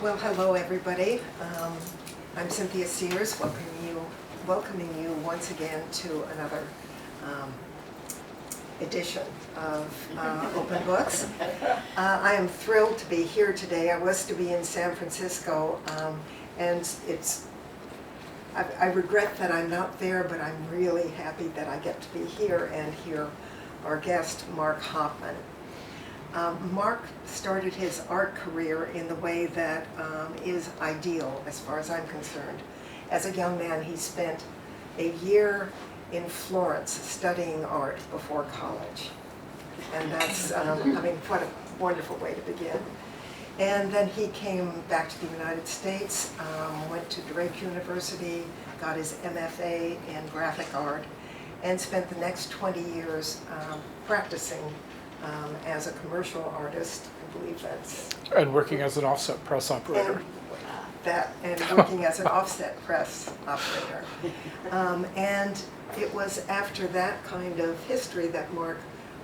Well, hello everybody. I'm Cynthia Sears, welcoming you once again to another edition of Open Books. I am thrilled to be here today. I was to be in San Francisco, and I regret that I'm not there, but I'm really happy that I get to be here and hear our guest, Mark Hoppman. Mark started his art career in the way that is ideal as far as I'm concerned. As a young man, he spent a year in Florence studying art before college. And that's, what a wonderful way to begin. And then he came back to the United States, went to Drake University, got his MFA in graphic art, and spent the next 20 years practicing as a commercial artist. I believe that's... And working as an offset press operator. And working as an offset press operator. And it was after that kind of history that Mark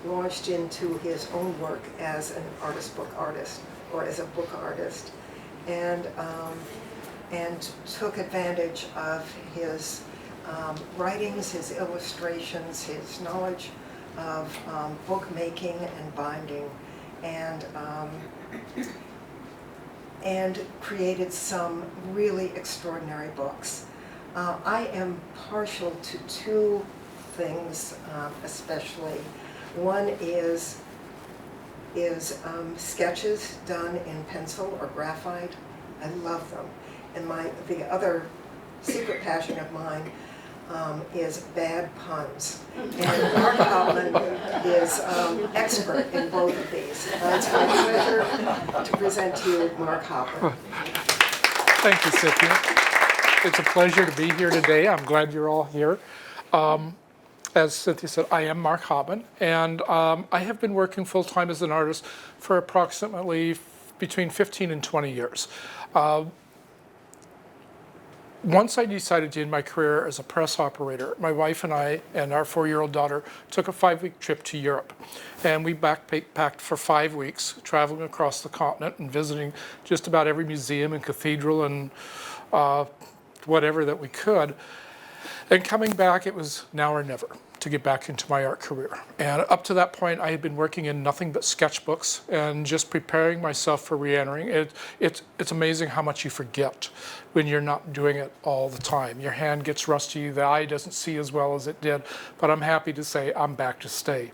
launched into his own work as an artist book artist, or as a book artist, and took advantage of his writings, his illustrations, his knowledge of bookmaking and binding, and created some really extraordinary books. I am partial to two things especially. One is sketches done in pencil or graphite. I love them. And the other secret passion of mine is bad puns. And Mark Hoppman is expert in both of these. It's my pleasure to present to you Mark Hoppman. Thank you, Cynthia. It's a pleasure to be here today. I'm glad you're all here. As Cynthia said, I am Mark Hoppman, and I have been working full-time as an artist for approximately between 15 and 20 years. Once I decided to end my career as a press operator, my wife and I and our 4-year-old daughter took a 5-week trip to Europe. And we backpacked for 5 weeks, traveling across the continent and visiting just about every museum and cathedral and whatever that we could. And coming back, it was now or never to get back into my art career. And up to that point, I had been working in nothing but sketchbooks and just preparing myself for re-entering. It's amazing how much you forget when you're not doing it all the time. Your hand gets rusty, the eye doesn't see as well as it did, but I'm happy to say I'm back to stay.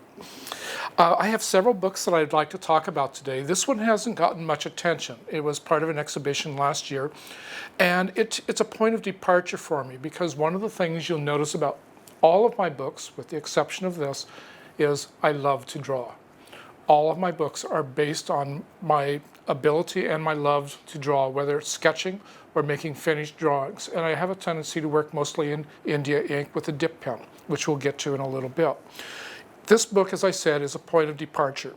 I have several books that I'd like to talk about today. This one hasn't gotten much attention. It was part of an exhibition last year, and it's a point of departure for me because one of the things you'll notice about all of my books, with the exception of this, is I love to draw. All of my books are based on my ability and my love to draw, whether it's sketching or making finished drawings. And I have a tendency to work mostly in India ink with a dip pen, which we'll get to in a little bit. This book, as I said, is a point of departure.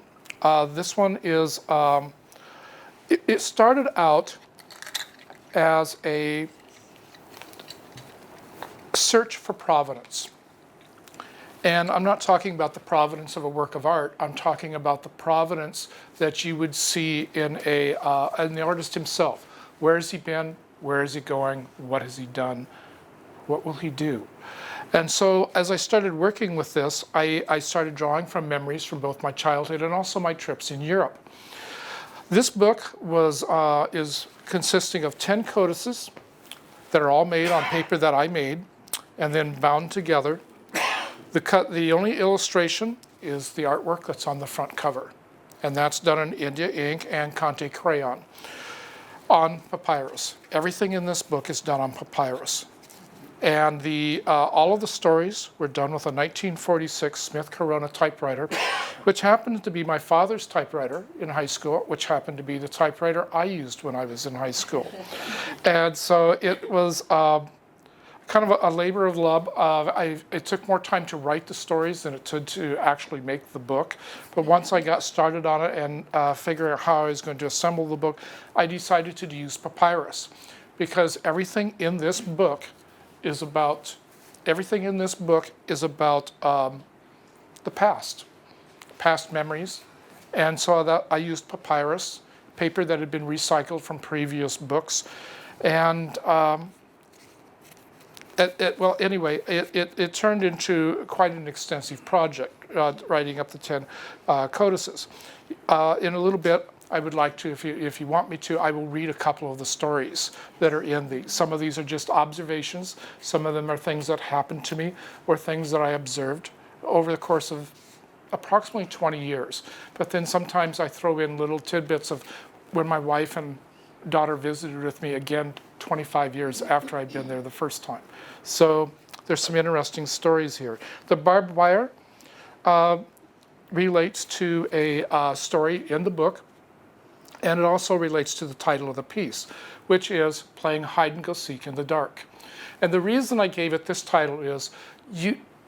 This one is, it started out as a search for provenance. And I'm not talking about the provenance of a work of art. I'm talking about the provenance that you would see in the artist himself. Where has he been? Where is he going? What has he done? What will he do? And so as I started working with this, I started drawing from memories from both my childhood and also my trips in Europe. This book is consisting of 10 codices that are all made on paper that I made and then bound together. The only illustration is the artwork that's on the front cover, and that's done in India ink and Conte crayon on papyrus. Everything in this book is done on papyrus. And all of the stories were done with a 1946 Smith Corona typewriter, which happened to be my father's typewriter in high school, which happened to be the typewriter I used when I was in high school. And so it was kind of a labor of love. It took more time to write the stories than it took to actually make the book. But once I got started on it and figuring out how I was going to assemble the book, I decided to use papyrus because everything in this book is about the past memories. And so that I used papyrus paper that had been recycled from previous books. And it turned into quite an extensive project, writing up the 10 codices. In a little bit, I would like to, if you want me to, I will read a couple of the stories that are in these. Some of these are just observations. Some of them are things that happened to me or things that I observed over the course of approximately 20 years. But then sometimes I throw in little tidbits of when my wife and daughter visited with me again 25 years after I'd been there the first time. So there's some interesting stories here. The barbed wire relates to a story in the book, and it also relates to the title of the piece, which is Playing Hide and Go Seek in the Dark. And the reason I gave it this title is,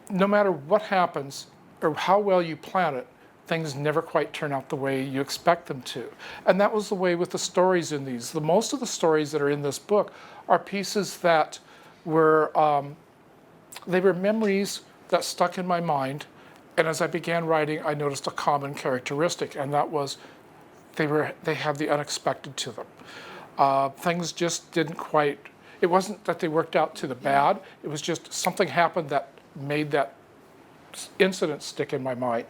no matter what happens or how well you plan it, things never quite turn out the way you expect them to. And that was the way with the stories in these. Most of the stories that are in this book are pieces that were, they were memories that stuck in my mind. And as I began writing, I noticed a common characteristic, and that was they have the unexpected to them. Things just didn't quite, it wasn't that they worked out to the bad, it was just something happened that made that incident stick in my mind.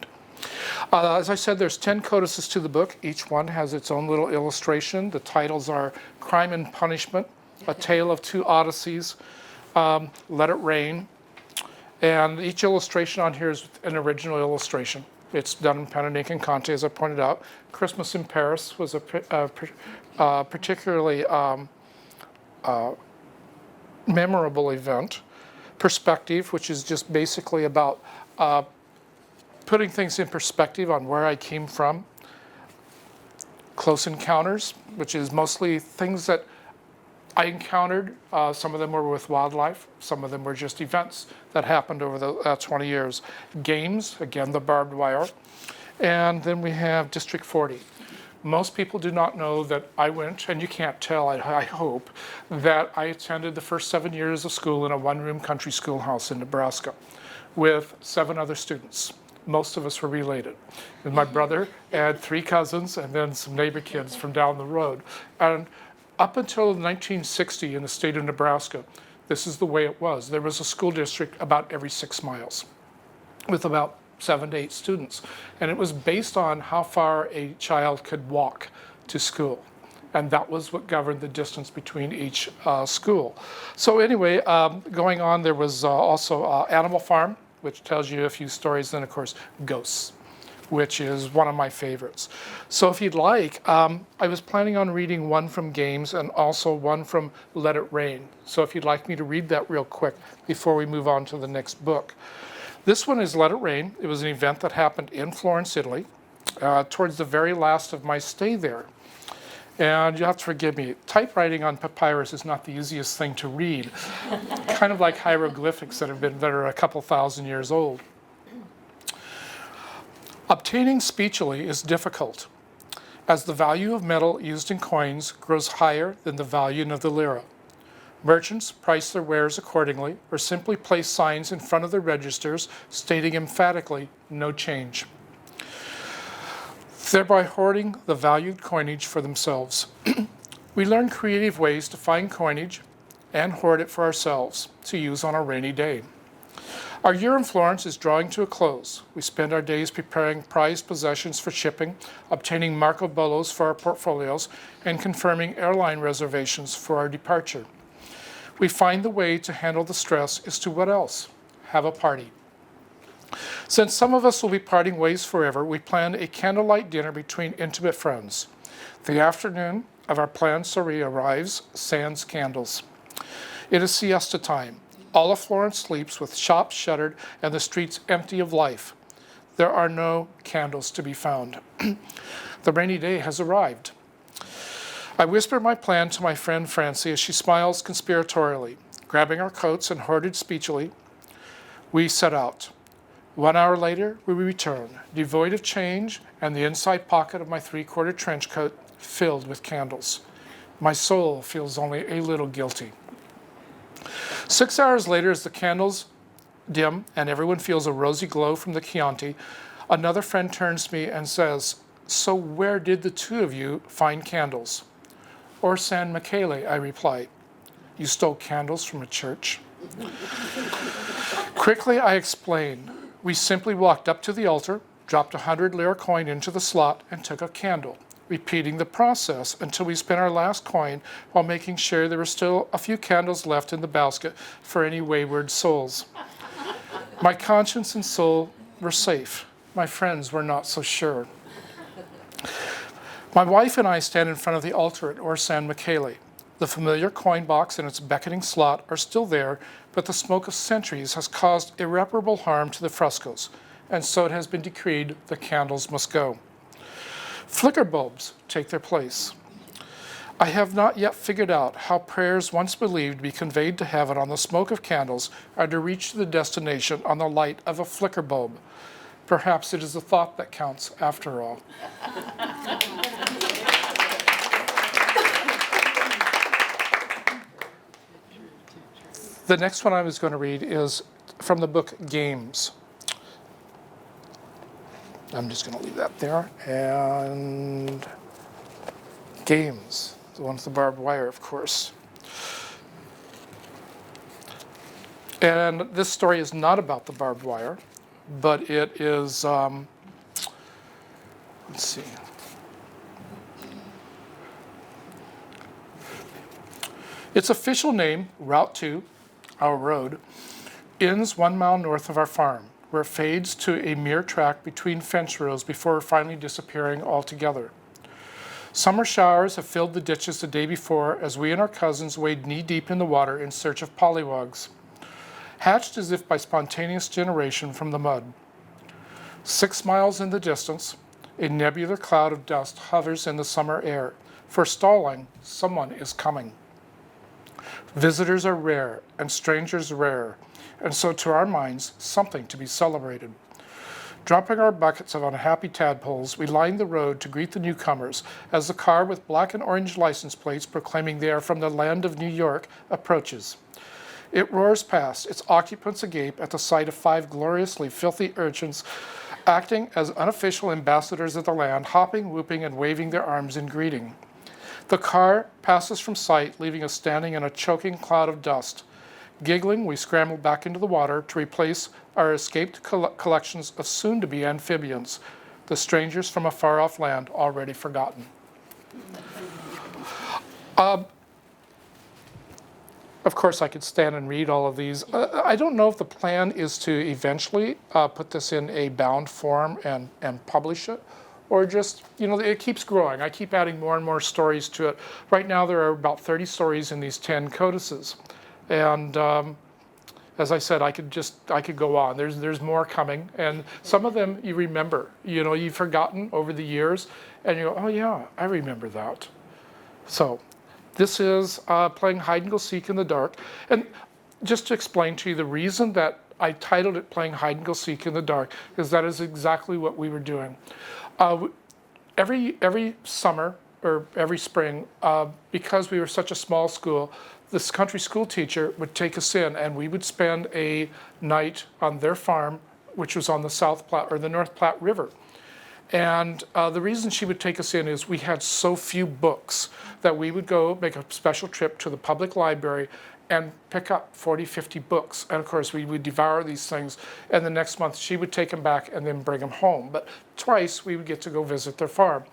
As I said, there's 10 codices to the book. Each one has its own little illustration. The titles are Crime and Punishment, A Tale of Two Odysseys, Let It Rain, and each illustration on here is an original illustration. It's done in pen and ink and Conte, as I pointed out. Christmas in Paris was a particularly memorable event. Perspective, which is just basically about putting things in perspective on where I came from. Close Encounters, which is mostly things that I encountered. Some of them were with wildlife. Some of them were just events that happened over the 20 years. Games, again, the barbed wire. And then we have District 40. Most people do not know that I went, and you can't tell, I hope, that I attended the first 7 years of school in a one-room country schoolhouse in Nebraska with 7 other students. Most of us were related. And my brother and 3 cousins, and then some neighbor kids from down the road. And up until 1960 in the state of Nebraska, this is the way it was. There was a school district about every 6 miles with about 7 to 8 students. And it was based on how far a child could walk to school. And that was what governed the distance between each school. So anyway, going on, there was also Animal Farm, which tells you a few stories. Then, of course, Ghosts, which is one of my favorites. So if you'd like, I was planning on reading one from Games and also one from Let It Rain. So if you'd like me to read that real quick before we move on to the next book. This one is Let It Rain. It was an event that happened in Florence, Italy, towards the very last of my stay there. And you have to forgive me, typewriting on papyrus is not the easiest thing to read. Kind of like hieroglyphics that are a couple thousand years old. Obtaining speechly is difficult, as the value of metal used in coins grows higher than the value of the lira. Merchants price their wares accordingly, or simply place signs in front of their registers stating emphatically, no change, thereby hoarding the valued coinage for themselves. We learn creative ways to find coinage and hoard it for ourselves to use on a rainy day. Our year in Florence is drawing to a close. We spend our days preparing prized possessions for shipping, obtaining Marco Bolos for our portfolios, and confirming airline reservations for our departure. We find the way to handle the stress is to what else? Have a party. Since some of us will be parting ways forever, we plan a candlelight dinner between intimate friends. The afternoon of our planned soiree arrives, sans candles. It is siesta time. All of Florence sleeps with shops shuttered and the streets empty of life. There are no candles to be found. The rainy day has arrived. I whisper my plan to my friend Francie as she smiles conspiratorially. Grabbing our coats and hoarded speechly, we set out. 1 hour later, we return, devoid of change and the inside pocket of my 3/4 trench coat filled with candles. My soul feels only a little guilty. 6 hours later, as the candles dim and everyone feels a rosy glow from the Chianti, another friend turns to me and says, So where did the two of you find candles? Or San Michele, I reply. You stole candles from a church? Quickly, I explain. We simply walked up to the altar, dropped a 100-lira coin into the slot, and took a candle, repeating the process until we spent our last coin while making sure there were still a few candles left in the basket for any wayward souls. My conscience and soul were safe. My friends were not so sure. My wife and I stand in front of the altar at Or San Michele. The familiar coin box and its beckoning slot are still there, but the smoke of centuries has caused irreparable harm to the frescoes, and so it has been decreed the candles must go. Flicker bulbs take their place. I have not yet figured out how prayers once believed to be conveyed to heaven on the smoke of candles are to reach the destination on the light of a flicker bulb. Perhaps it is the thought that counts after all. The next one I was going to read is from the book Games. I'm just going to leave that there. And Games, the one with the barbed wire, of course. And this story is not about the barbed wire, but it is, let's see. Its official name, Route 2, our road, ends 1 mile north of our farm, where it fades to a mere track between fence rows before finally disappearing altogether. Summer showers have filled the ditches the day before as we and our cousins wade knee-deep in the water in search of pollywogs, hatched as if by spontaneous generation from the mud. 6 miles in the distance, a nebular cloud of dust hovers in the summer air, forestalling someone is coming. Visitors are rare and strangers rare, and so to our minds, something to be celebrated. Dropping our buckets of unhappy tadpoles, we line the road to greet the newcomers as the car with black and orange license plates proclaiming they are from the land of New York approaches. It roars past, its occupants agape at the sight of 5 gloriously filthy urchins acting as unofficial ambassadors of the land, hopping, whooping, and waving their arms in greeting. The car passes from sight, leaving us standing in a choking cloud of dust. Giggling, we scramble back into the water to replace our escaped collections of soon-to-be amphibians, the strangers from a far-off land already forgotten. Of course, I could stand and read all of these. I don't know if the plan is to eventually put this in a bound form and publish it, or just, it keeps growing. I keep adding more and more stories to it. Right now, there are about 30 stories in these 10 codices. And as I said, I could go on. There's more coming. And some of them you remember. You've forgotten over the years. And you go, oh yeah, I remember that. So this is playing hide and go seek in the dark. And just to explain to you, the reason that I titled it Playing Hide and Go Seek in the Dark is that is exactly what we were doing. Every summer or every spring, because we were such a small school, this country school teacher would take us in and we would spend a night on their farm, which was on the South Platte or the North Platte River. And the reason she would take us in is we had so few books that we would go make a special trip to the public library and pick up 40, 50 books. And of course, we would devour these things. And the next month, she would take them back and then bring them home. But twice, we would get to go visit their farm.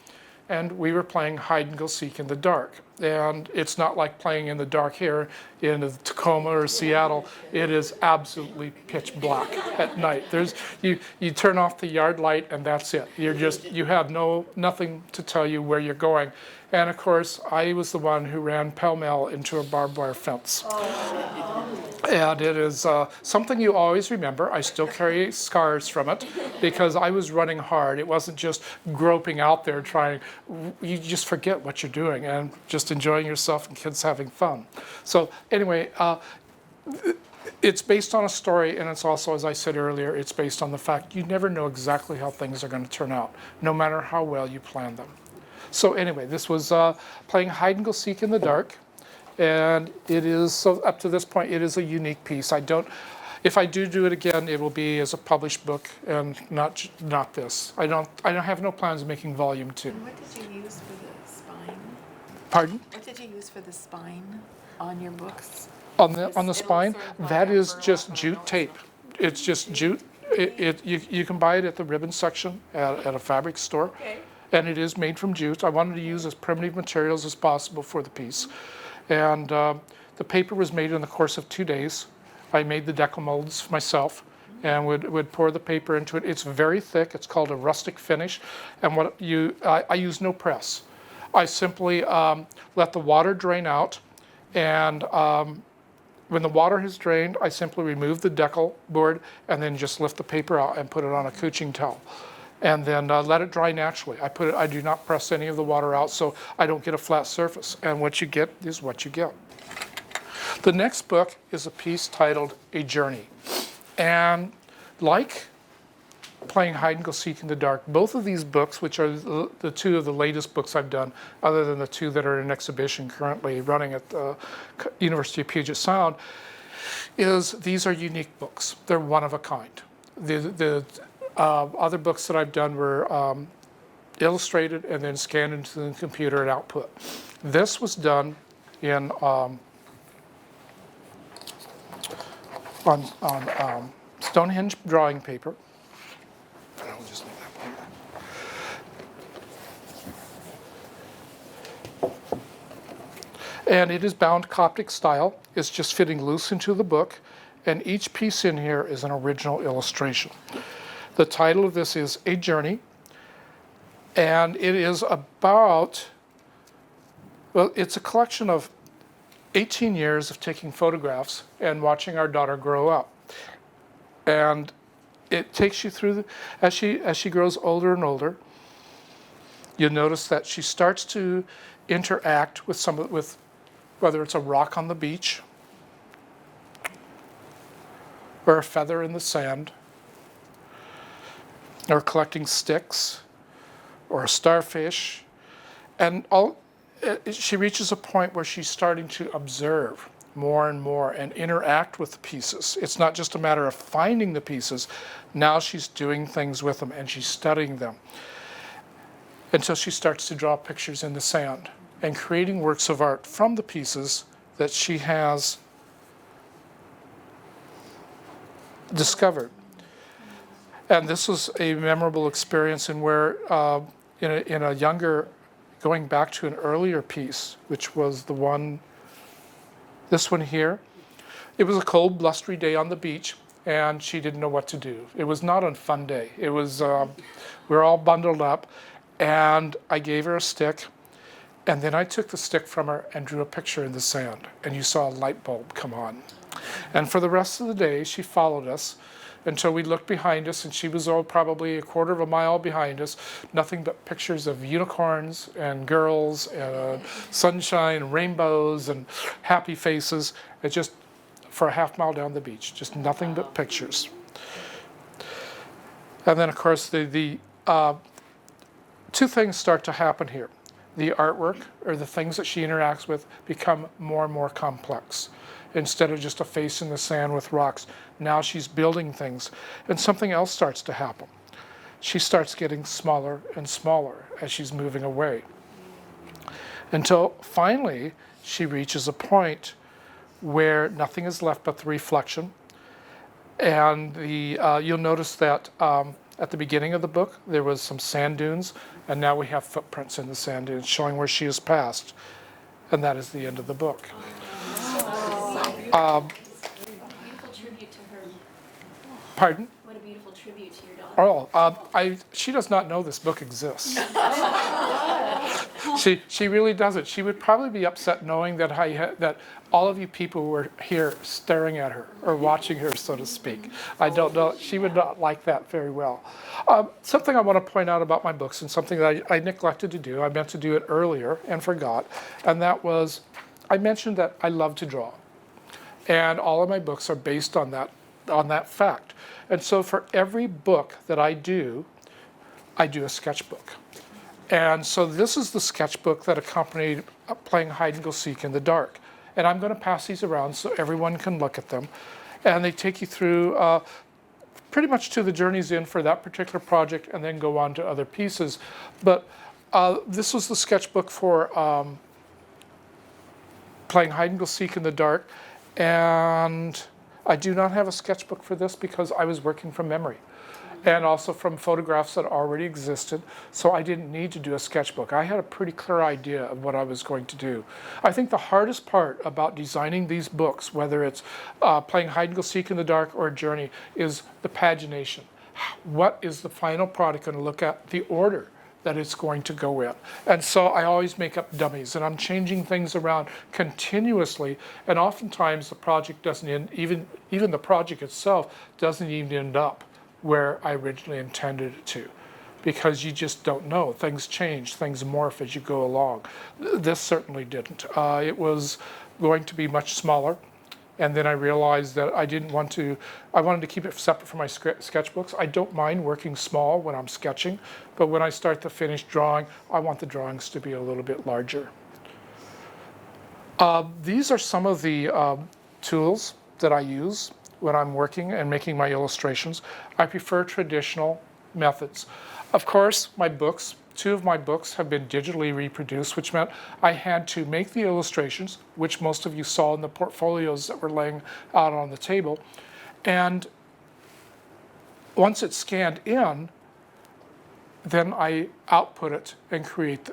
And we were playing hide and go seek in the dark. And it's not like playing in the dark here in Tacoma or Seattle. It is absolutely pitch black at night. You turn off the yard light and that's it. You have nothing to tell you where you're going. And of course, I was the one who ran pell-mell into a barbed wire fence. And it is something you always remember. I still carry scars from it because I was running hard. It wasn't just groping out there trying. You just forget what you're doing and just enjoying yourself and kids having fun. So anyway, it's based on a story, and it's also, as I said earlier, it's based on the fact you never know exactly how things are going to turn out, no matter how well you plan them. So anyway, this was playing hide and go seek in the dark. And it is, so up to this point, it is a unique piece. If I do it again, it will be as a published book and not this. I don't have no plans of making volume 2. And what did you use for the spine? Pardon? What did you use for the spine on your books? On the It'll spine, sort of that like is burl just up or jute not. tape. It's just jute. You can buy it at the ribbon section at a fabric store. Okay. And it is made from jute. I wanted to use as primitive materials as possible for the piece. And the paper was made in the course of 2 days. I made the decal molds myself and would pour the paper into it. It's very thick. It's called a rustic finish. And I use no press. I simply let the water drain out, and when the water has drained, I simply remove the decal board and then just lift the paper out and put it on a couching towel. And then let it dry naturally. I do not press any of the water out, so I don't get a flat surface. And what you get is what you get. The next book is a piece titled A Journey. And like Playing Hide and Go Seek in the Dark, both of these books, which are the two of the latest books I've done, other than the two that are in exhibition currently running at the University of Puget Sound, these are unique books. They're one of a kind. The other books that I've done were illustrated and then scanned into the computer and output. This was done in on Stonehenge drawing paper. I'll just leave that there. And it is bound Coptic style. It's just fitting loose into the book. And each piece in here is an original illustration. The title of this is A Journey. And it is about, well, it's a collection of 18 years of taking photographs and watching our daughter grow up. And it takes you through, as she grows older and older, you'll notice that she starts to interact with whether it's a rock on the beach or a feather in the sand or collecting sticks or a starfish. And she reaches a point where she's starting to observe more and more and interact with the pieces. It's not just a matter of finding the pieces. Now she's doing things with them and she's studying them until she starts to draw pictures in the sand and creating works of art from the pieces that she has discovered. And this was a memorable experience in where in a younger, going back to an earlier piece, which was this one here. It was a cold, blustery day on the beach, and she didn't know what to do. It was not a fun day. It was, we were all bundled up, and I gave her a stick, and then I took the stick from her and drew a picture in the sand, and you saw a light bulb come on. And for the rest of the day, she followed us until we looked behind us, and she was probably a quarter of a mile behind us, nothing but pictures of unicorns and girls and sunshine and rainbows and happy faces. It's just for a half mile down the beach, just nothing but pictures. And then, of course, the two things start to happen here. The artwork, or the things that she interacts with, become more and more complex. Instead of just a face in the sand with rocks, now she's building things, and something else starts to happen. She starts getting smaller and smaller as she's moving away, until finally she reaches a point where nothing is left but the reflection. And you'll notice that at the beginning of the book there was some sand dunes, and now we have footprints in the sand dunes showing where she has passed, and that is the end of the book. Beautiful tribute to her. Pardon? What a beautiful tribute to your daughter. She does not know this book exists. She really doesn't. She would probably be upset knowing that that all of you people were here staring at her or watching her, so to speak. I don't know. She would not like that very well. Something I want to point out about my books, and something that I neglected to do, I meant to do it earlier and forgot, and that was, I mentioned that I love to draw. And all of my books are based on that fact. And so for every book that I do a sketchbook. And so this is the sketchbook that accompanied Playing Hide and Go Seek in the Dark. And I'm going to pass these around so everyone can look at them. And they take you through pretty much to the journey's end for that particular project and then go on to other pieces. But this was the sketchbook for playing hide and go seek in the dark. And I do not have a sketchbook for this because I was working from memory and also from photographs that already existed. So I didn't need to do a sketchbook. I had a pretty clear idea of what I was going to do. I think the hardest part about designing these books, whether it's playing hide and go seek in the dark or a journey, is the pagination. What is the final product going to look at? The order that it's going to go in. And so I always make up dummies, and I'm changing things around continuously, and oftentimes the project doesn't end, even the project itself doesn't even end up where I originally intended it to, because you just don't know. Things change, things morph as you go along. This certainly didn't. It was going to be much smaller, and then I realized that I wanted to keep it separate from my sketchbooks. I don't mind working small when I'm sketching, but when I start to finish drawing, I want the drawings to be a little bit larger. These are some of the tools that I use when I'm working and making my illustrations. I prefer traditional methods. Of course, my books, 2 of my books have been digitally reproduced, which meant I had to make the illustrations, which most of you saw in the portfolios that were laying out on the table. And once it's scanned in, then I output it and create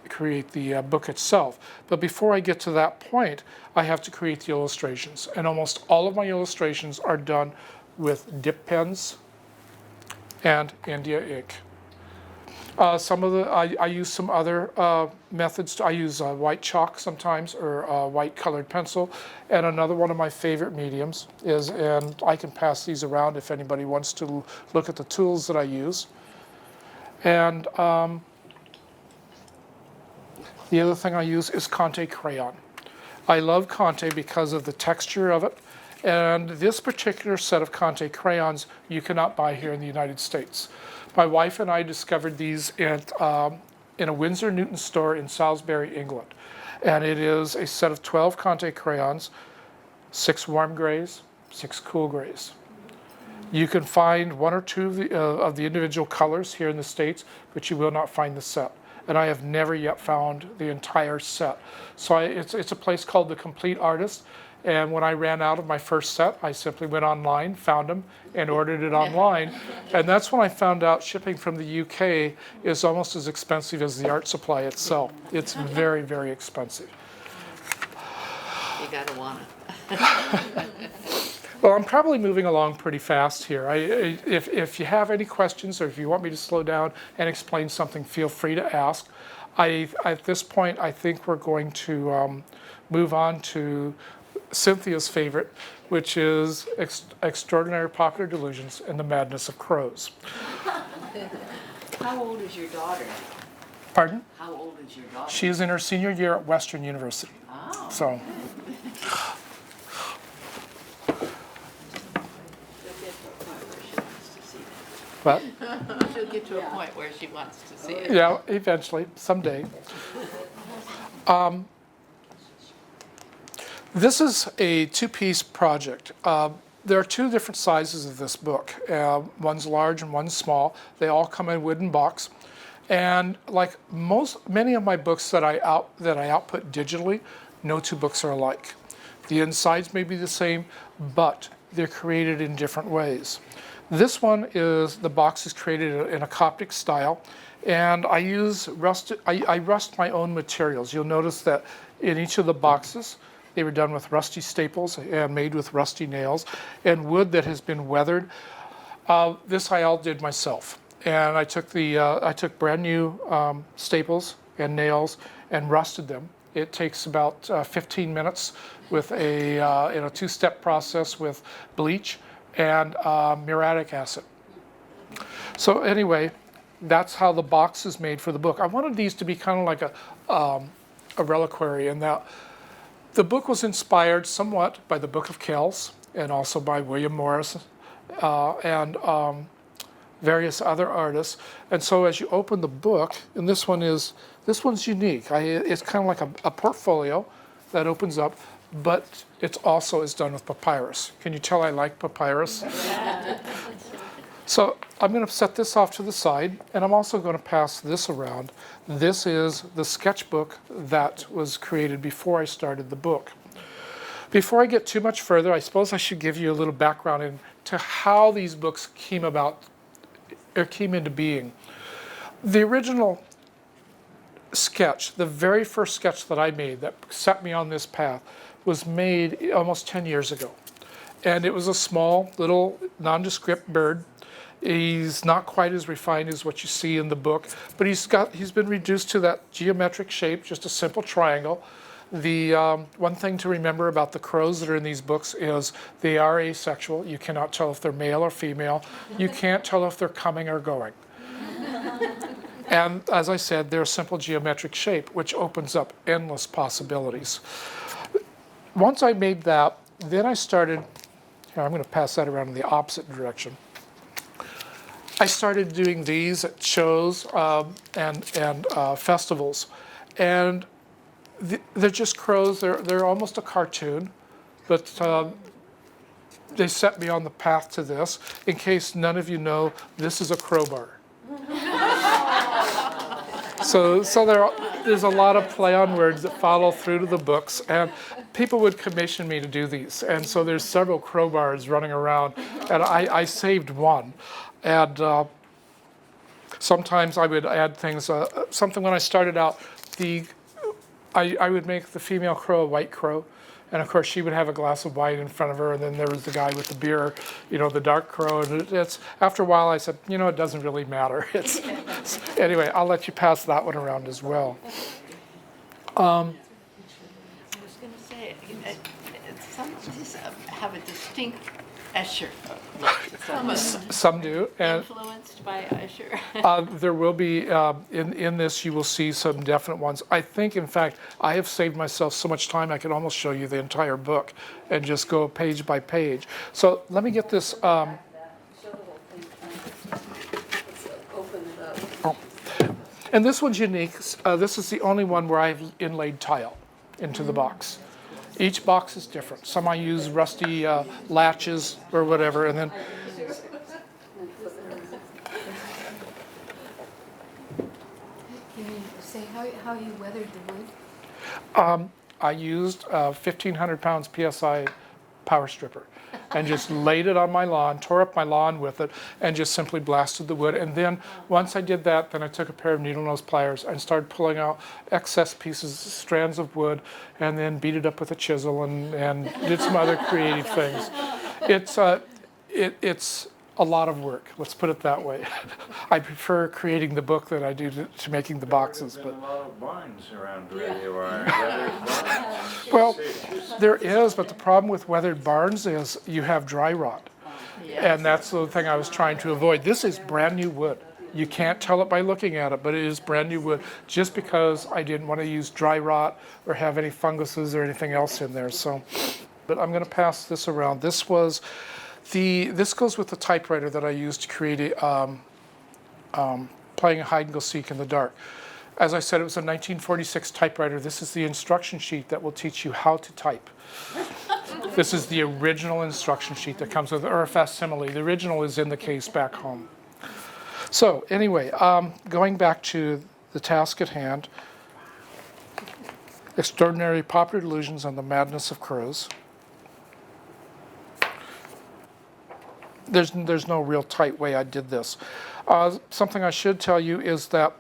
the book itself. But before I get to that point, I have to create the illustrations. And almost all of my illustrations are done with dip pens and India ink. I use some other methods. I use white chalk sometimes, or white colored pencil. And another one of my favorite mediums is, and I can pass these around if anybody wants to look at the tools that I use. And the other thing I use is Conte crayon. I love Conte because of the texture of it. And this particular set of Conte crayons you cannot buy here in the United States. My wife and I discovered these in a Winsor Newton store in Salisbury, England. And it is a set of 12 Conte crayons, 6 warm grays, 6 cool grays. You can find 1 or 2 of the individual colors here in the States, but you will not find the set. And I have never yet found the entire set. So it's a place called The Complete Artist. And when I ran out of my first set, I simply went online, found them, and ordered it online. And that's when I found out shipping from the UK is almost as expensive as the art supply itself. It's very, very expensive. You gotta want it. Well, I'm probably moving along pretty fast here. If you have any questions, or if you want me to slow down and explain something, feel free to ask. At this point, I think we're going to move on to Cynthia's favorite, which is Extraordinary Popular Delusions and the Madness of Crows. How old is your daughter? Pardon? How old is your daughter? She is in her senior year at Western University. Oh. So. But She'll get to a point where she wants to see it. yeah, eventually, someday. This is a 2-piece project. There are 2 different sizes of this book. One's large and one's small. They all come in a wooden box. And like many of my books that I output digitally, no 2 books are alike. The insides may be the same, but they're created in different ways. This one the box is created in a Coptic style, and I rust my own materials. You'll notice that in each of the boxes, they were done with rusty staples and made with rusty nails and wood that has been weathered. This I all did myself, and I took brand new staples and nails and rusted them. It takes about 15 minutes with in a 2-step process with bleach and muriatic acid. So anyway, that's how the box is made for the book. I wanted these to be kind of like a reliquary, in that the book was inspired somewhat by the Book of Kells and also by William Morris and various other artists. And so as you open the book, and this one's unique. It's kind of like a portfolio that opens up. but it also is done with papyrus. Can you tell I like papyrus? So I'm going to set this off to the side, and I'm also going to pass this around. This is the sketchbook that was created before I started the book. Before I get too much further, I suppose I should give you a little background into how these books came about, or came into being. The original sketch, the very first sketch that I made that set me on this path, was made almost 10 years ago. And it was a small, little, nondescript bird. He's not quite as refined as what you see in the book, but he's been reduced to that geometric shape, just a simple triangle. The one thing to remember about the crows that are in these books is they are asexual. You cannot tell if they're male or female. You can't tell if they're coming or going. And as I said, they're a simple geometric shape, which opens up endless possibilities. Once I made that, then I started, here, I'm going to pass that around in the opposite direction. I started doing these at shows and festivals. And they're just crows. They're almost a cartoon, but they set me on the path to this. In case none of you know, this is a crowbar. So there's a lot of play on words that follow through to the books, and people would commission me to do these. And so there's several crowbars running around, and I saved one. And sometimes I would add things. Something when I started out, I would make the female crow a white crow. And of course, she would have a glass of wine in front of her, and then there was the guy with the beer, the dark crow. And after a while, I said, it doesn't really matter. Anyway, I'll let you pass that one around as well. I was going to say, some of these have a distinct Escher look. Some do, and Influenced by Escher. there will be in this. You will see some definite ones. I think, in fact, I have saved myself so much time. I could almost show you the entire book and just go page by page. So let me get this. And this one's unique. This is the only one where I've inlaid tile into the box. Each box is different. Some I use rusty latches or whatever, and then. Can you say how you weathered the wood? I used 1,500 pounds PSI power stripper and just laid it on my lawn, tore up my lawn with it, and just simply blasted the wood. And then once I did that, then I took a pair of needle nose pliers and started pulling out excess pieces, strands of wood, and then beat it up with a chisel and did some other creative things. It's a lot of work, let's put it that way. I prefer creating the book than I do to making the boxes. There's But been a lot of barns around where you are. Weathered barns. well, there is, but the problem with weathered barns is you have dry rot. And that's the thing I was trying to avoid. This is brand new wood. You can't tell it by looking at it, but it is brand new wood, just because I didn't want to use dry rot or have any funguses or anything else in there. So, but I'm going to pass this around. This goes with the typewriter that I used to create playing hide and go seek in the dark. As I said, it was a 1946 typewriter. This is the instruction sheet that will teach you how to type. This is the original instruction sheet that comes with, or a facsimile. The original is in the case back home. So anyway, going back to the task at hand, Extraordinary Popular Delusions and the Madness of Crows. There's no real tight way I did this. Something I should tell you is that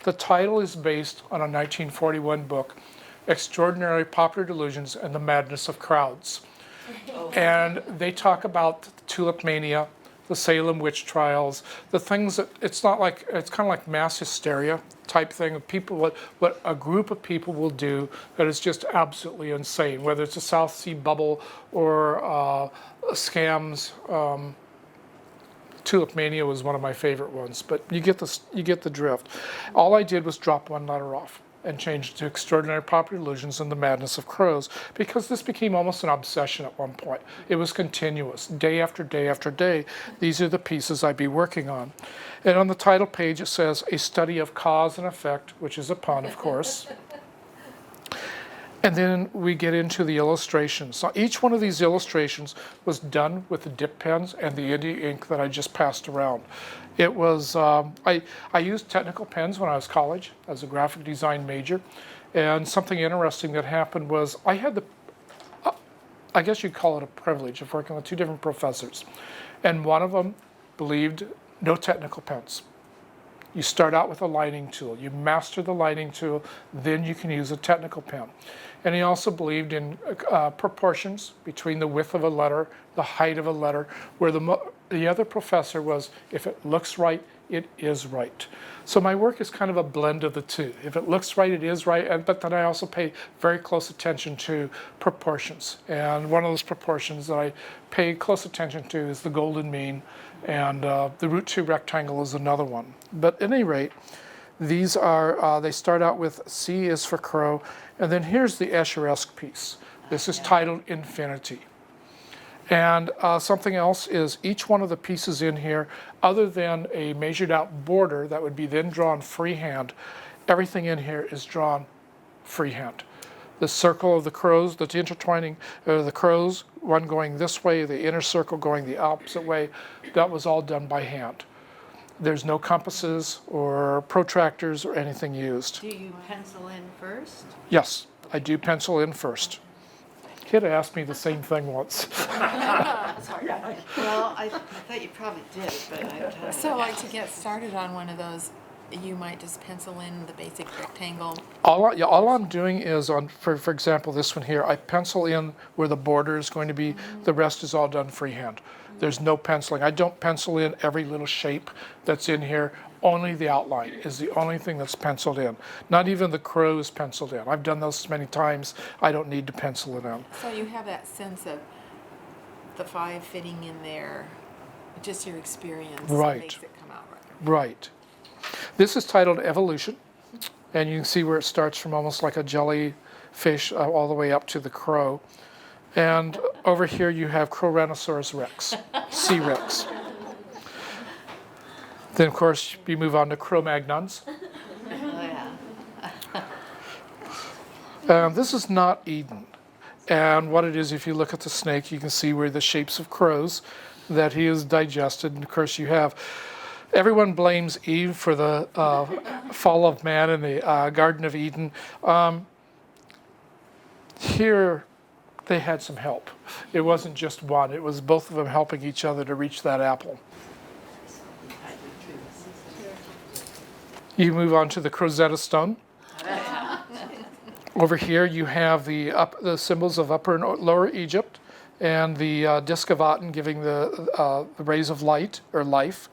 the title is based on a 1941 book, Extraordinary Popular Delusions and the Madness of Crowds. And they talk about tulip mania, the Salem witch trials, the things that, it's kind of like mass hysteria type thing of people, what a group of people will do that is just absolutely insane, whether it's a South Sea bubble or scams. Tulip mania was one of my favorite ones, but you get the drift. All I did was drop one letter off and change it to Extraordinary Popular Delusions and the Madness of Crows, because this became almost an obsession at one point. It was continuous, day after day after day. These are the pieces I'd be working on. And on the title page it says, A Study of Cause and Effect, which is a pun, of course. And then we get into the illustrations. So each one of these illustrations was done with the dip pens and the India ink that I just passed around. It was, I used technical pens when I was college as a graphic design major. And something interesting that happened was I had the, I guess you'd call it a privilege of working with two different professors. And one of them believed no technical pens. You start out with a lining tool. You master the lining tool, then you can use a technical pen. And he also believed in proportions between the width of a letter, the height of a letter, where the other professor was, if it looks right, it is right. So my work is kind of a blend of the two. If it looks right, it is right, but then I also pay very close attention to proportions. And one of those proportions that I pay close attention to is the golden mean, and the root 2 rectangle is another one. But at any rate, these are, they start out with C is for crow, and then here's the Escher-esque piece. This is titled Infinity. And something else is each one of the pieces in here, other than a measured out border that would be then drawn freehand, everything in here is drawn freehand. The circle of the crows, the intertwining the crows, one going this way, the inner circle going the opposite way, that was all done by hand. There's no compasses or protractors or anything used. Do you pencil in first? Yes, I do pencil in first. Kid asked me the same thing once. Well, I thought you probably did, but So like to get started on one of those, you might just pencil in the basic rectangle. All I'm doing is, for example, this one here, I pencil in where the border is going to be. The rest is all done freehand. There's no penciling. I don't pencil in every little shape that's in here. Only the outline is the only thing that's penciled in. Not even the crow is penciled in. I've done those many times. I don't need to pencil it in. So you have that sense of the 5 fitting in there, just your experience Right. makes it come out right. Right. This is titled Evolution, and you can see where it starts from almost like a jellyfish all the way up to the crow. And over here you have Crorhinosaurus rex, C. rex. Then of course we move on to Cro-Magnons. oh yeah. This is not Eden. And what it is, if you look at the snake, you can see where the shapes of crows that he has digested. And of course you have, everyone blames Eve for the fall of man in the Garden of Eden. Here they had some help. It wasn't just one, it was both of them helping each other to reach that apple. You move on to the Rosetta Stone. Over here you have the symbols of Upper and Lower Egypt, and the Disc of Aten giving the rays of light or life.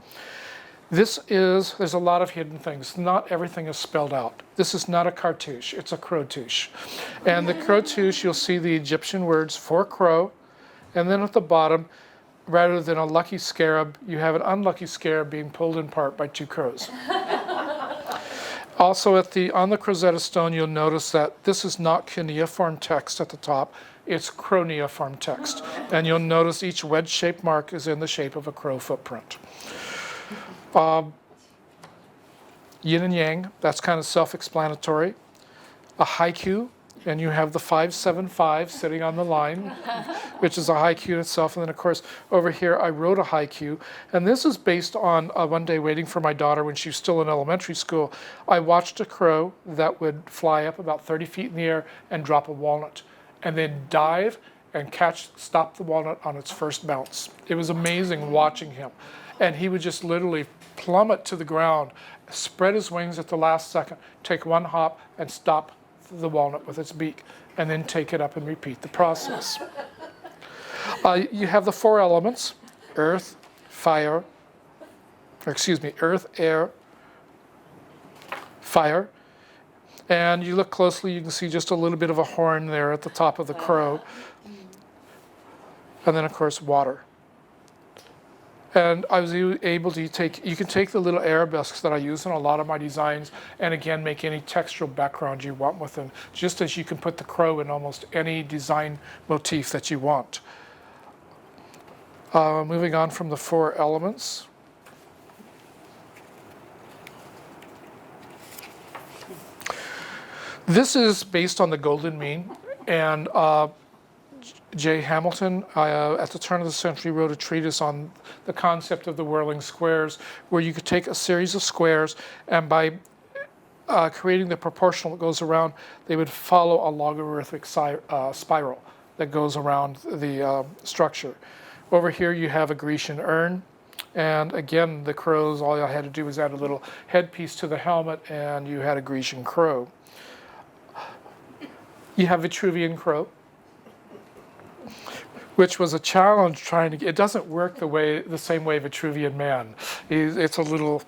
There's a lot of hidden things. Not everything is spelled out. This is not a cartouche, it's a crotouche. And the crotouche, you'll see the Egyptian words for crow, and then at the bottom, rather than a lucky scarab, you have an unlucky scarab being pulled in part by 2 crows. Also on the Rosetta Stone, you'll notice that this is not cuneiform text at the top, it's croneiform text. And you'll notice each wedge-shaped mark is in the shape of a crow footprint. Yin and yang, that's kind of self-explanatory. A haiku, and you have the 575 sitting on the line, which is a haiku in itself. And then of course, over here, I wrote a haiku. And this is based on one day waiting for my daughter when she was still in elementary school. I watched a crow that would fly up about 30 feet in the air and drop a walnut, and then dive and stop the walnut on its first bounce. It was amazing watching him. And he would just literally plummet to the ground, spread his wings at the last second, take one hop and stop the walnut with its beak, and then take it up and repeat the process. You have the 4 elements, earth, air, fire. And you look closely, you can see just a little bit of a horn there at the top of the crow. And then of course, water. And I was able to you can take the little arabesques that I use in a lot of my designs and again make any textural background you want with them, just as you can put the crow in almost any design motif that you want. Moving on from the 4 elements. This is based on the golden mean, and J. Hamilton, at the turn of the century, wrote a treatise on the concept of the whirling squares, where you could take a series of squares, and by creating the proportional that goes around, they would follow a logarithmic spiral that goes around the structure. Over here you have a Grecian urn, and again the crows, all I had to do was add a little headpiece to the helmet and you had a Grecian crow. You have Vitruvian crow, which was a challenge trying to get, it doesn't work the same way Vitruvian man. It's a little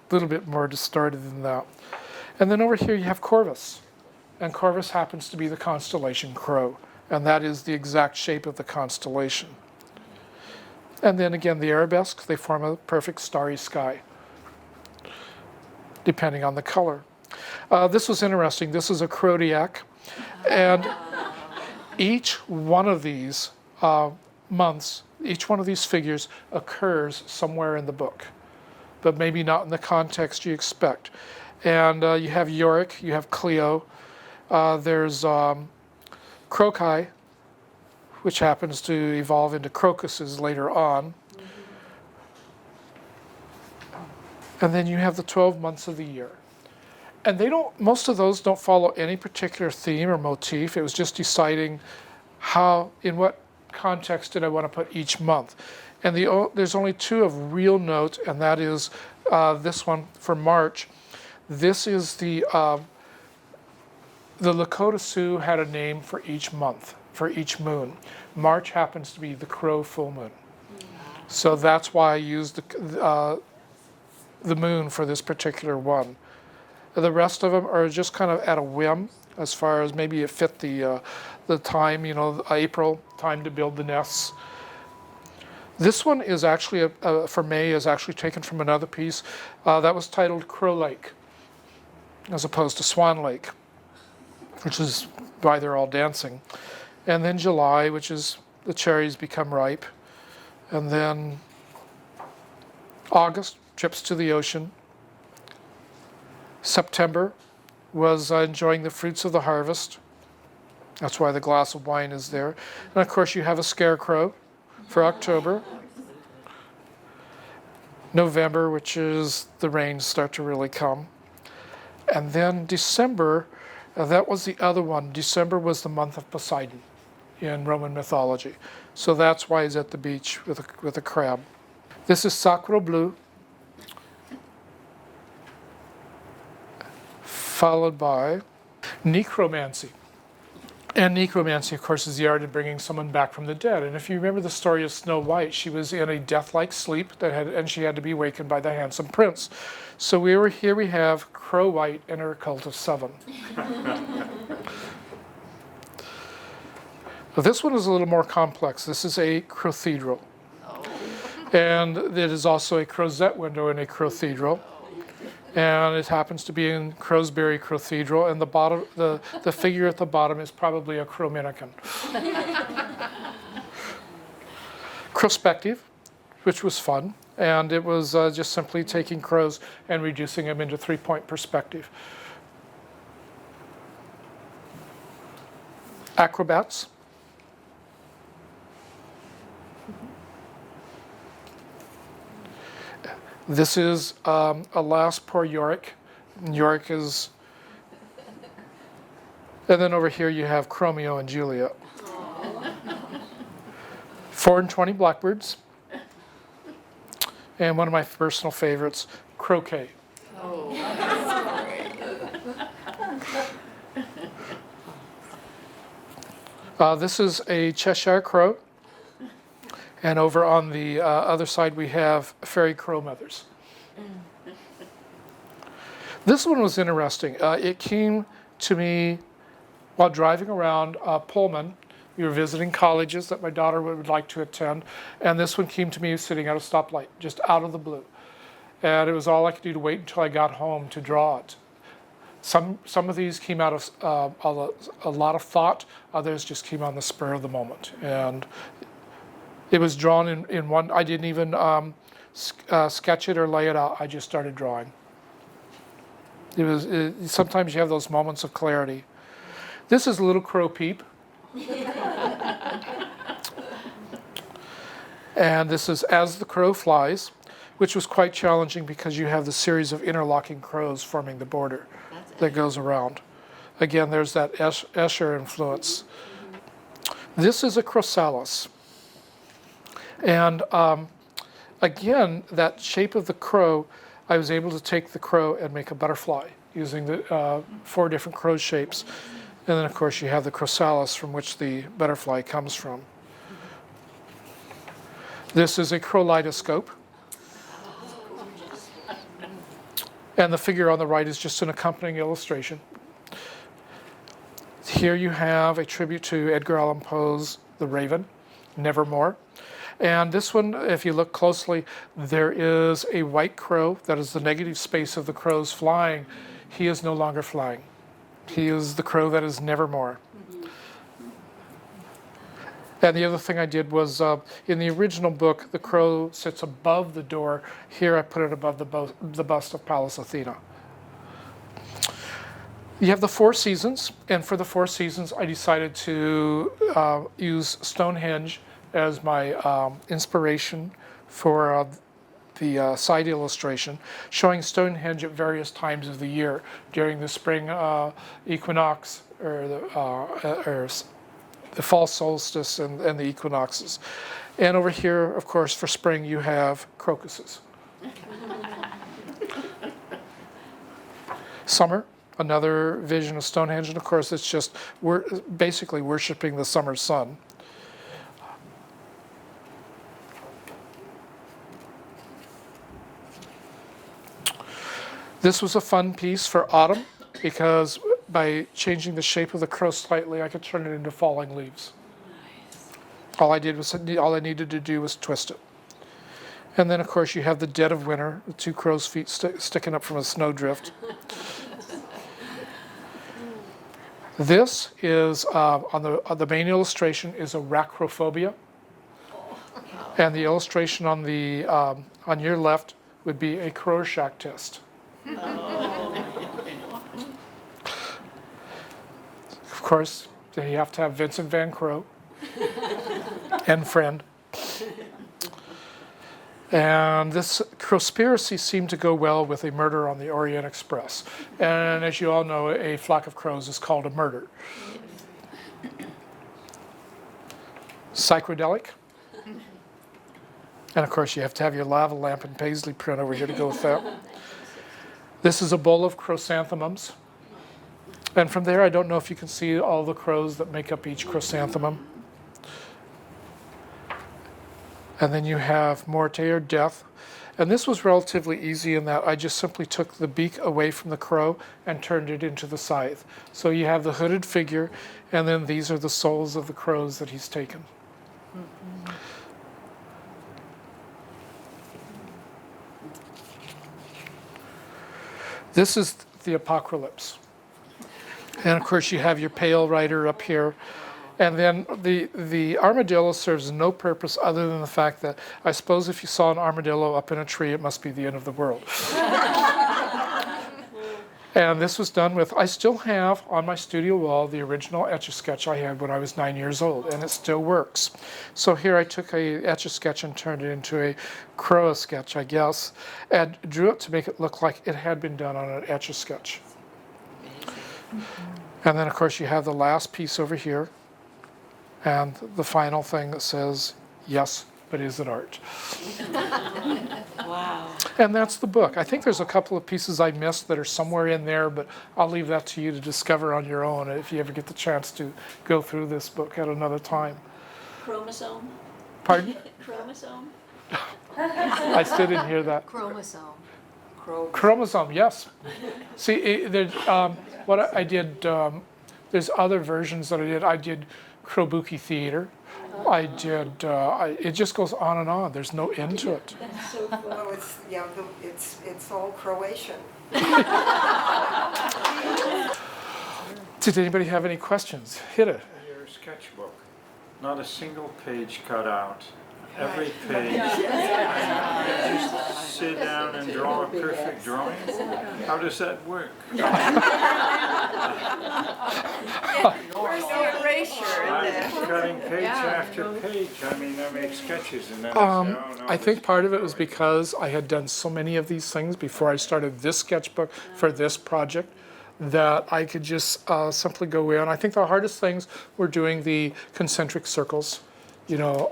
bit more distorted than that. And then over here you have Corvus, and Corvus happens to be the constellation Crow, and that is the exact shape of the constellation. And then again the arabesques, they form a perfect starry sky, depending on the color. This was interesting. This is a Crodiac, and each one of these months, each one of these figures occurs somewhere in the book, but maybe not in the context you expect. And you have Yorick, you have Cleo, there's Croci, which happens to evolve into crocuses later on. And then you have the 12 months of the year. And most of those don't follow any particular theme or motif. It was just deciding in what context did I want to put each month. And there's only two of real note, and that is this one for March. This is the Lakota Sioux had a name for each month, for each moon. March happens to be the Crow full moon. So that's why I used the moon for this particular one. The rest of them are just kind of at a whim, as far as maybe it fit the time, April, time to build the nests. This one is actually, for May, is actually taken from another piece that was titled Crow Lake, as opposed to Swan Lake, which is why they're all dancing. And then July, which is the cherries become ripe. And then August, trips to the ocean. September was enjoying the fruits of the harvest. That's why the glass of wine is there. And of course you have a scarecrow for October. November, which is the rains start to really come. And then December, that was the other one. December was the month of Poseidon in Roman mythology. So that's why he's at the beach with a crab. This is Sacro Bleu, followed by necromancy. And necromancy, of course, is the art of bringing someone back from the dead. And if you remember the story of Snow White, she was in a death-like sleep and she had to be awakened by the handsome prince. So here we have Crow White and her cult of 7. This one is a little more complex. This is a crowthedral. And it is also a crozet window in a crowthedral. And it happens to be in Crowsbury Cathedral, and the figure at the bottom is probably a Crow-Minican. Crowspective, which was fun, and it was just simply taking crows and reducing them into 3-point perspective. Acrobats. This is alas, poor Yorick. Yorick is, and then over here you have Romeo and Juliet. 4 and 20 blackbirds, and one of my personal favorites, Croquet. This is a Cheshire crow. And over on the other side, we have fairy crow mothers. This one was interesting. It came to me while driving around Pullman. We were visiting colleges that my daughter would like to attend. And this one came to me sitting at a stoplight, just out of the blue. And it was all I could do to wait until I got home to draw it. Some of these came out of a lot of thought. Others just came on the spur of the moment. And it was drawn in one. I didn't even sketch it or lay it out. I just started drawing. Sometimes you have those moments of clarity. This is Little Crow Peep. And this is As the Crow Flies, which was quite challenging because you have the series of interlocking crows forming the border that goes around. Again, there's that Escher influence. This is a chrysalis. And again, that shape of the crow, I was able to take the crow and make a butterfly using the 4 different crow shapes. And then, of course, you have the chrysalis from which the butterfly comes from. This is a crowlidoscope. And the figure on the right is just an accompanying illustration. Here you have a tribute to Edgar Allan Poe's The Raven, Nevermore. And this one, if you look closely, there is a white crow that is the negative space of the crows flying. He is no longer flying. He is the crow that is nevermore. And the other thing I did was, in the original book, the crow sits above the door. Here I put it above the bust of Pallas Athena. You have the 4 seasons, and for the 4 seasons, I decided to use Stonehenge as my inspiration for the side illustration, showing Stonehenge at various times of the year during the spring equinox or the fall solstice and the equinoxes. And over here, of course, for spring, you have crocuses. Summer, another vision of Stonehenge, and of course, it's just basically worshiping the summer sun. This was a fun piece for autumn because by changing the shape of the crow slightly, I could turn it into falling leaves. All I needed to do was twist it. And then, of course, you have the dead of winter, the 2 crow's feet sticking up from a snowdrift. This is, on the main illustration, is a racrophobia. And the illustration on your left would be a Rorschach test. Of course, you have to have Vincent Van Gogh and friend. And this conspiracy seemed to go well with a murder on the Orient Express. And as you all know, a flock of crows is called a murder. Psychedelic. And of course, you have to have your lava lamp and paisley print over here to go with that. This is a bowl of chrysanthemums. And from there, I don't know if you can see all the crows that make up each chrysanthemum. And then you have Morte or Death. And this was relatively easy in that I just simply took the beak away from the crow and turned it into the scythe. So you have the hooded figure, and then these are the souls of the crows that he's taken. This is the Apocalypse. And of course you have your pale rider up here. And then the armadillo serves no purpose other than the fact that I suppose if you saw an armadillo up in a tree, it must be the end of the world. And this was done with, I still have on my studio wall the original Etch-a-Sketch I had when I was 9 years old, and it still works. So here I took a Etch-a-Sketch and turned it into a Crow-a-Sketch, I guess, and drew it to make it look like it had been done on an Etch-a-Sketch. And then, of course, you have the last piece over here, and the final thing that says, yes, but is it art? Wow. And that's the book. I think there's a couple of pieces I missed that are somewhere in there, but I'll leave that to you to discover on your own if you ever get the chance to go through this book at another time. Chromosome. Pardon? Chromosome. I still didn't hear that. Chromosome. Chromosome, yes. See, what I did, there's other versions that I did. I did Krobuki Theater. I did, it just goes on and on. There's no end to it. Well, it's all Croatian. Did anybody have any questions? Hit it. Your sketchbook, not a single page cut out every page. And just sit down and draw a perfect drawing? How does that work? Where's the erasure in I'm there? cutting page after page. I mean, I make sketches and then I say, oh no. I this think part of it is was drawing. because I had done so many of these things before I started this sketchbook for this project that I could just simply go in. I think the hardest things were doing the concentric circles. You know,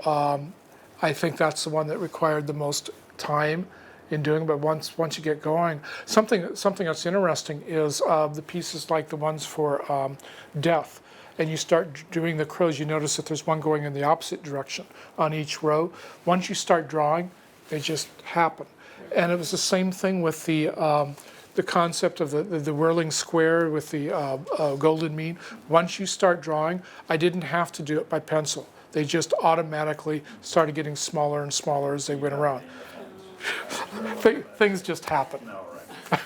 I think that's the one that required the most time in doing. But once you get going, something that's interesting is the pieces like the ones for death. And you start doing the crows, you notice that there's one going in the opposite direction on each row. Once you start drawing, they just happen. And it was the same thing with the concept of the whirling square with the golden mean. Once you start drawing, I didn't have to do it by pencil. They just automatically started getting smaller and smaller as they went around. Things just happen. No, right.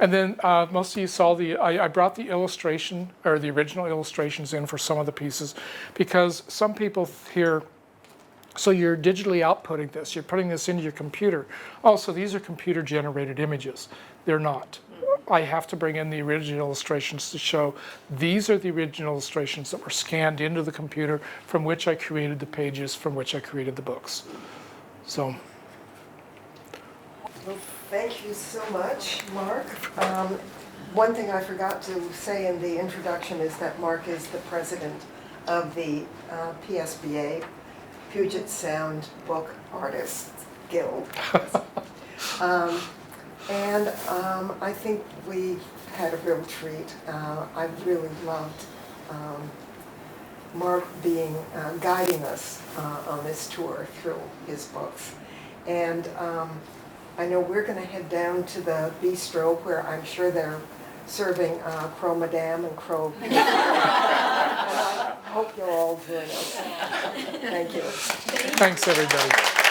And then most of you saw I brought the illustration, or the original illustrations in for some of the pieces, because some people here, so you're digitally outputting this, you're putting this into your computer. Oh, so these are computer generated images. They're not. I have to bring in the original illustrations to show these are the original illustrations that were scanned into the computer from which I created the pages, from which I created the books. So. Well, thank you so much, Mark. One thing I forgot to say in the introduction is that Mark is the president of the PSBA, Puget Sound Book Artists Guild. And I think we had a real treat. I really loved Mark guiding us on this tour through his books. And I know we're going to head down to the bistro where I'm sure they're serving Crow Madame and Crow. And I hope you'll all join us. Thank you. Thanks, everybody.